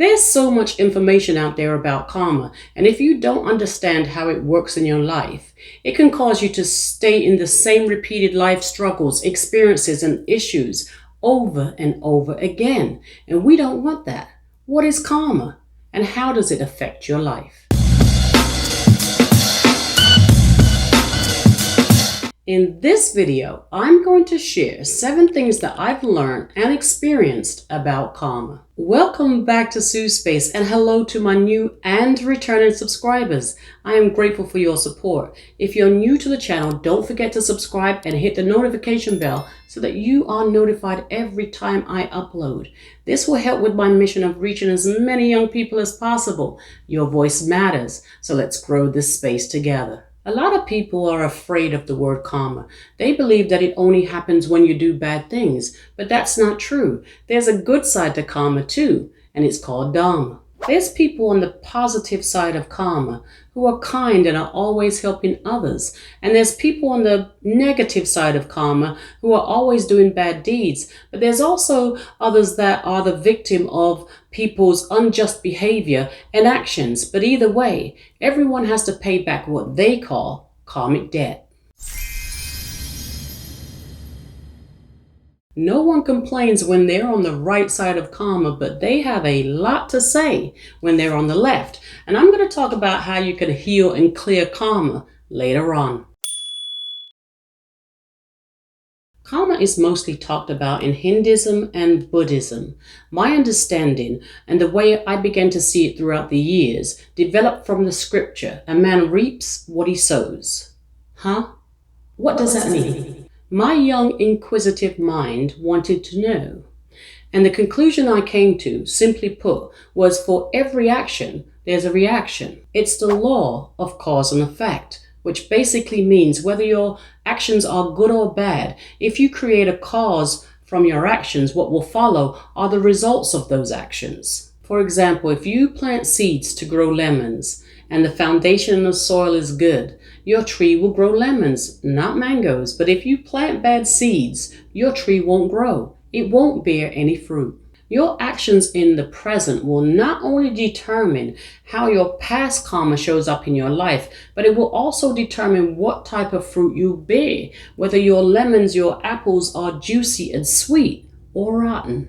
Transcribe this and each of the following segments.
There's so much information out there about karma, and if you don't understand how it works in your life, it can cause you to stay in the same repeated life struggles, experiences, and issues over and over again. And we don't want that. What is karma, and how does it affect your life? In this video, I'm going to share 7 things that I've learned and experienced about karma. Welcome back to SuesSpace, and hello to my new and returning subscribers. I am grateful for your support. If you're new to the channel, don't forget to subscribe and hit the notification bell so that you are notified every time I upload. This will help with my mission of reaching as many young people as possible. Your voice matters, so let's grow this space together. A lot of people are afraid of the word karma. They believe that it only happens when you do bad things, but that's not true. There's a good side to karma too, and it's called dharma. There's people on the positive side of karma who are kind and are always helping others. And there's people on the negative side of karma who are always doing bad deeds. But there's also others that are the victim of people's unjust behavior and actions. But either way, everyone has to pay back what they call karmic debt. No one complains when they're on the right side of karma, but they have a lot to say when they're on the left. And I'm going to talk about how you can heal and clear karma later on. Karma is mostly talked about in Hinduism and Buddhism. My understanding and the way I began to see it throughout the years developed from the scripture, "A man reaps what he sows." Huh? What does that mean? My young, inquisitive mind wanted to know. And the conclusion I came to, simply put, was for every action, there's a reaction. It's the law of cause and effect, which basically means whether your actions are good or bad, if you create a cause from your actions, what will follow are the results of those actions. For example, if you plant seeds to grow lemons, and the foundation in the soil is good, your tree will grow lemons, not mangoes. But if you plant bad seeds, your tree won't grow. It won't bear any fruit. Your actions in the present will not only determine how your past karma shows up in your life, but it will also determine what type of fruit you bear, whether your lemons, your apples are juicy and sweet or rotten.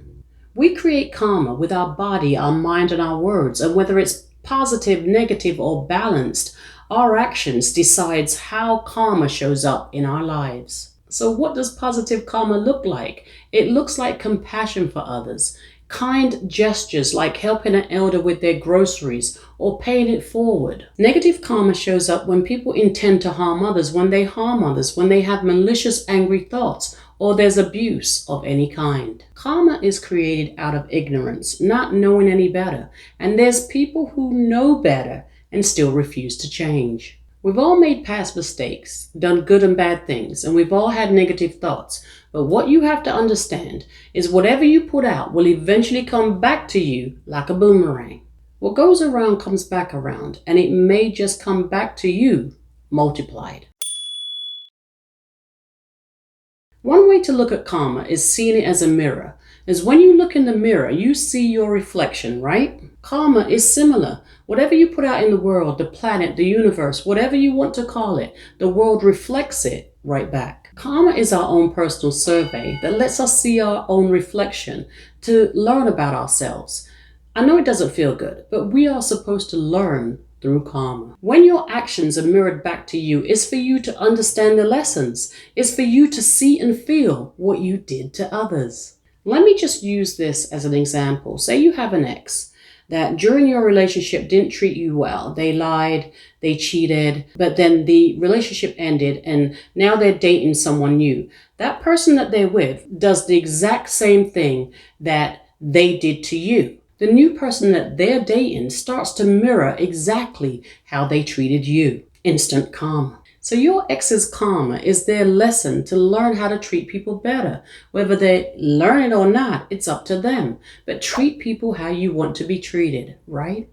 We create karma with our body, our mind, and our words, and whether it's positive, negative, or balanced, our actions decides how karma shows up in our lives. So what does positive karma look like? It looks like compassion for others, kind gestures like helping an elder with their groceries or paying it forward. Negative karma shows up when people intend to harm others, when they harm others, when they have malicious, angry thoughts, or there's abuse of any kind. Karma is created out of ignorance, not knowing any better. And there's people who know better and still refuse to change. We've all made past mistakes, done good and bad things, and we've all had negative thoughts. But what you have to understand is whatever you put out will eventually come back to you like a boomerang. What goes around comes back around, and it may just come back to you multiplied. One way to look at karma is seeing it as a mirror. As when you look in the mirror, you see your reflection, right? Karma is similar. Whatever you put out in the world, the planet, the universe, whatever you want to call it, the world reflects it right back. Karma is our own personal survey that lets us see our own reflection to learn about ourselves. I know it doesn't feel good, but we are supposed to learn through karma. When your actions are mirrored back to you, it's for you to understand the lessons. It's for you to see and feel what you did to others. Let me just use this as an example. Say you have an ex that during your relationship didn't treat you well. They lied, they cheated, but then the relationship ended and now they're dating someone new. That person that they're with does the exact same thing that they did to you. The new person that they're dating starts to mirror exactly how they treated you. Instant karma. So your ex's karma is their lesson to learn how to treat people better. Whether they learn it or not, it's up to them. But treat people how you want to be treated, right?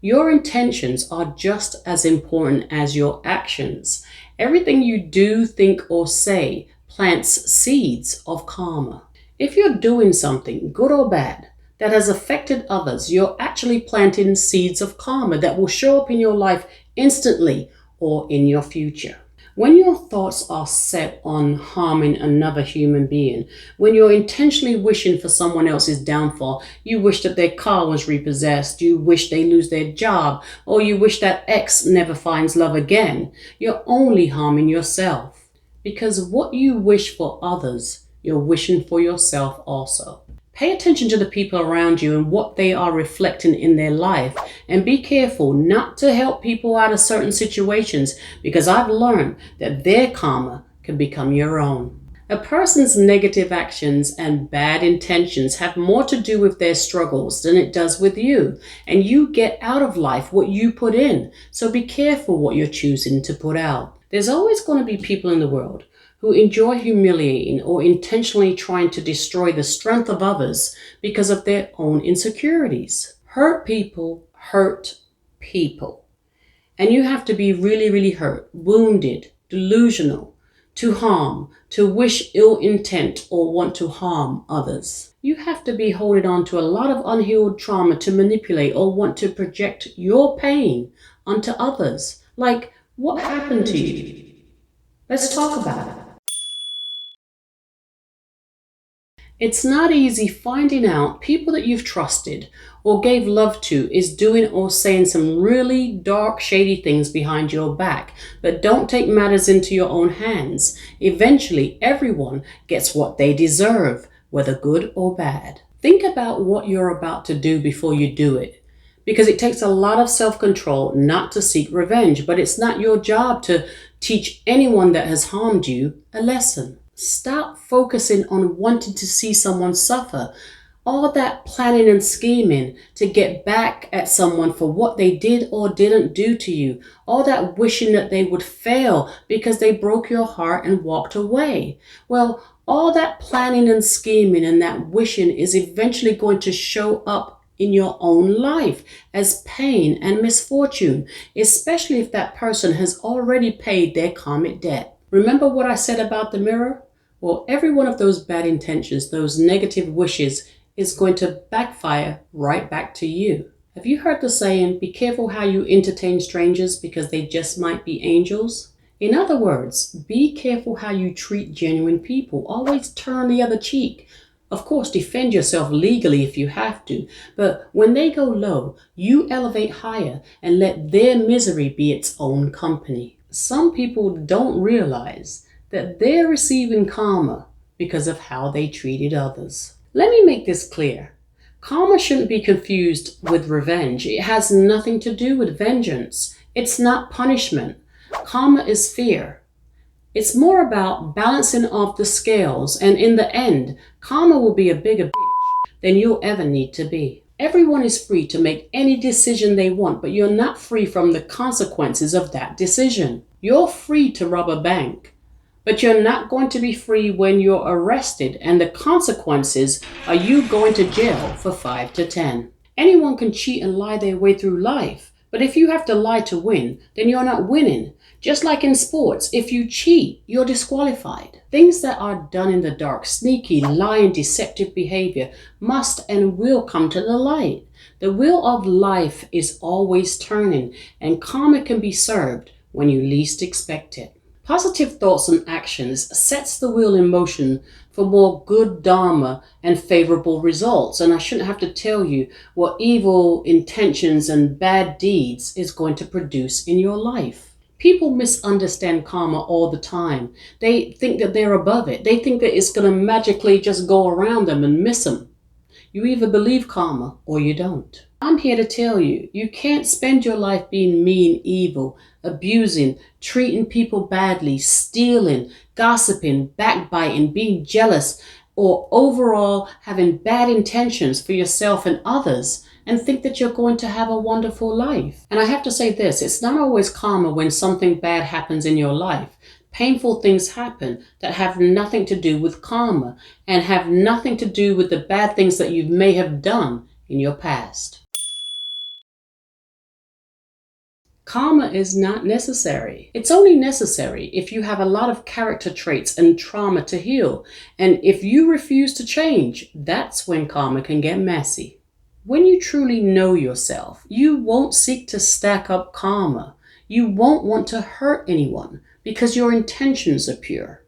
Your intentions are just as important as your actions. Everything you do, think, or say plants seeds of karma. If you're doing something, good or bad, that has affected others, you're actually planting seeds of karma that will show up in your life instantly or in your future. When your thoughts are set on harming another human being, when you're intentionally wishing for someone else's downfall, you wish that their car was repossessed, you wish they lose their job, or you wish that ex never finds love again, you're only harming yourself. Because what you wish for others, you're wishing for yourself also. Pay attention to the people around you and what they are reflecting in their life, and be careful not to help people out of certain situations, because I've learned that their karma can become your own. A person's negative actions and bad intentions have more to do with their struggles than it does with you, and you get out of life what you put in, so be careful what you're choosing to put out. There's always going to be people in the world who enjoy humiliating or intentionally trying to destroy the strength of others because of their own insecurities. Hurt people hurt people. And you have to be really, really hurt, wounded, delusional, to harm, to wish ill intent or want to harm others. You have to be holding on to a lot of unhealed trauma to manipulate or want to project your pain onto others. Like, what happened to you? Let's talk about it. It's not easy finding out people that you've trusted or gave love to is doing or saying some really dark, shady things behind your back. But don't take matters into your own hands. Eventually, everyone gets what they deserve, whether good or bad. Think about what you're about to do before you do it, because it takes a lot of self-control not to seek revenge, but it's not your job to teach anyone that has harmed you a lesson. Stop focusing on wanting to see someone suffer. All that planning and scheming to get back at someone for what they did or didn't do to you. All that wishing that they would fail because they broke your heart and walked away. Well, all that planning and scheming and that wishing is eventually going to show up in your own life as pain and misfortune, especially if that person has already paid their karmic debt. Remember what I said about the mirror? Well, every one of those bad intentions, those negative wishes, is going to backfire right back to you. Have you heard the saying, be careful how you entertain strangers because they just might be angels? In other words, be careful how you treat genuine people. Always turn the other cheek. Of course, defend yourself legally if you have to, but when they go low, you elevate higher and let their misery be its own company. Some people don't realize that they're receiving karma because of how they treated others. Let me make this clear. Karma shouldn't be confused with revenge. It has nothing to do with vengeance. It's not punishment. Karma is fear. It's more about balancing off the scales, and in the end, karma will be a bigger bitch than you'll ever need to be. Everyone is free to make any decision they want, but you're not free from the consequences of that decision. You're free to rob a bank, but you're not going to be free when you're arrested, and the consequences are you going to jail for 5 to 10. Anyone can cheat and lie their way through life, but if you have to lie to win, then you're not winning. Just like in sports, if you cheat, you're disqualified. Things that are done in the dark, sneaky, lying, deceptive behavior must and will come to the light. The wheel of life is always turning, and karma can be served when you least expect it. Positive thoughts and actions sets the wheel in motion for more good dharma and favorable results. And I shouldn't have to tell you what evil intentions and bad deeds is going to produce in your life. People misunderstand karma all the time. They think that they're above it. They think that it's going to magically just go around them and miss them. You either believe karma or you don't. I'm here to tell you, you can't spend your life being mean, evil, abusing, treating people badly, stealing, gossiping, backbiting, being jealous, or overall having bad intentions for yourself and others, and think that you're going to have a wonderful life. And I have to say this, it's not always karma when something bad happens in your life. Painful things happen that have nothing to do with karma and have nothing to do with the bad things that you may have done in your past. Karma is not necessary. It's only necessary if you have a lot of character traits and trauma to heal. And if you refuse to change, that's when karma can get messy. When you truly know yourself, you won't seek to stack up karma. You won't want to hurt anyone because your intentions are pure.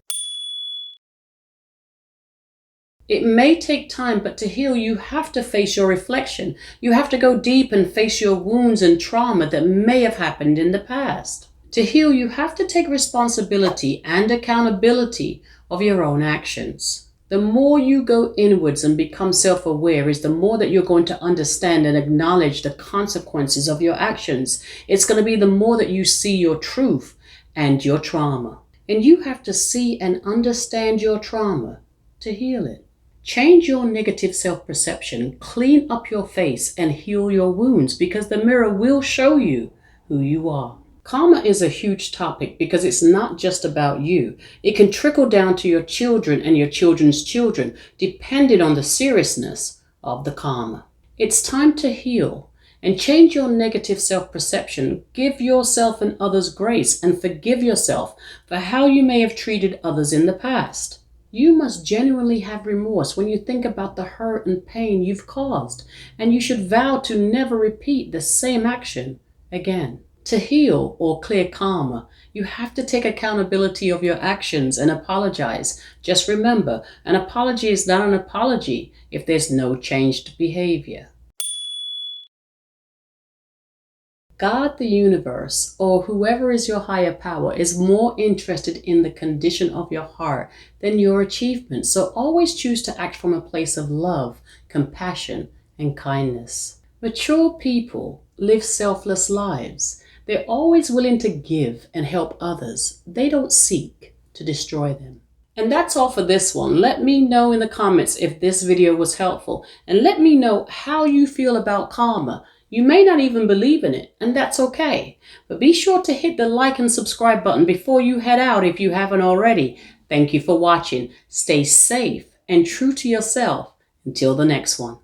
It may take time, but to heal, you have to face your reflection. You have to go deep and face your wounds and trauma that may have happened in the past. To heal, you have to take responsibility and accountability of your own actions. The more you go inwards and become self-aware is the more that you're going to understand and acknowledge the consequences of your actions. It's going to be the more that you see your truth and your trauma. And you have to see and understand your trauma to heal it. Change your negative self-perception, clean up your face, and heal your wounds because the mirror will show you who you are. Karma is a huge topic because it's not just about you. It can trickle down to your children and your children's children, depending on the seriousness of the karma. It's time to heal and change your negative self-perception. Give yourself and others grace and forgive yourself for how you may have treated others in the past. You must genuinely have remorse when you think about the hurt and pain you've caused, and you should vow to never repeat the same action again. To heal or clear karma, you have to take accountability of your actions and apologize. Just remember, an apology is not an apology if there's no changed behavior. God, the universe, or whoever is your higher power, is more interested in the condition of your heart than your achievements. So always choose to act from a place of love, compassion, and kindness. Mature people live selfless lives. They're always willing to give and help others. They don't seek to destroy them. And that's all for this one. Let me know in the comments if this video was helpful, and let me know how you feel about karma. You may not even believe in it, and that's okay. But be sure to hit the like and subscribe button before you head out if you haven't already. Thank you for watching. Stay safe and true to yourself until the next one.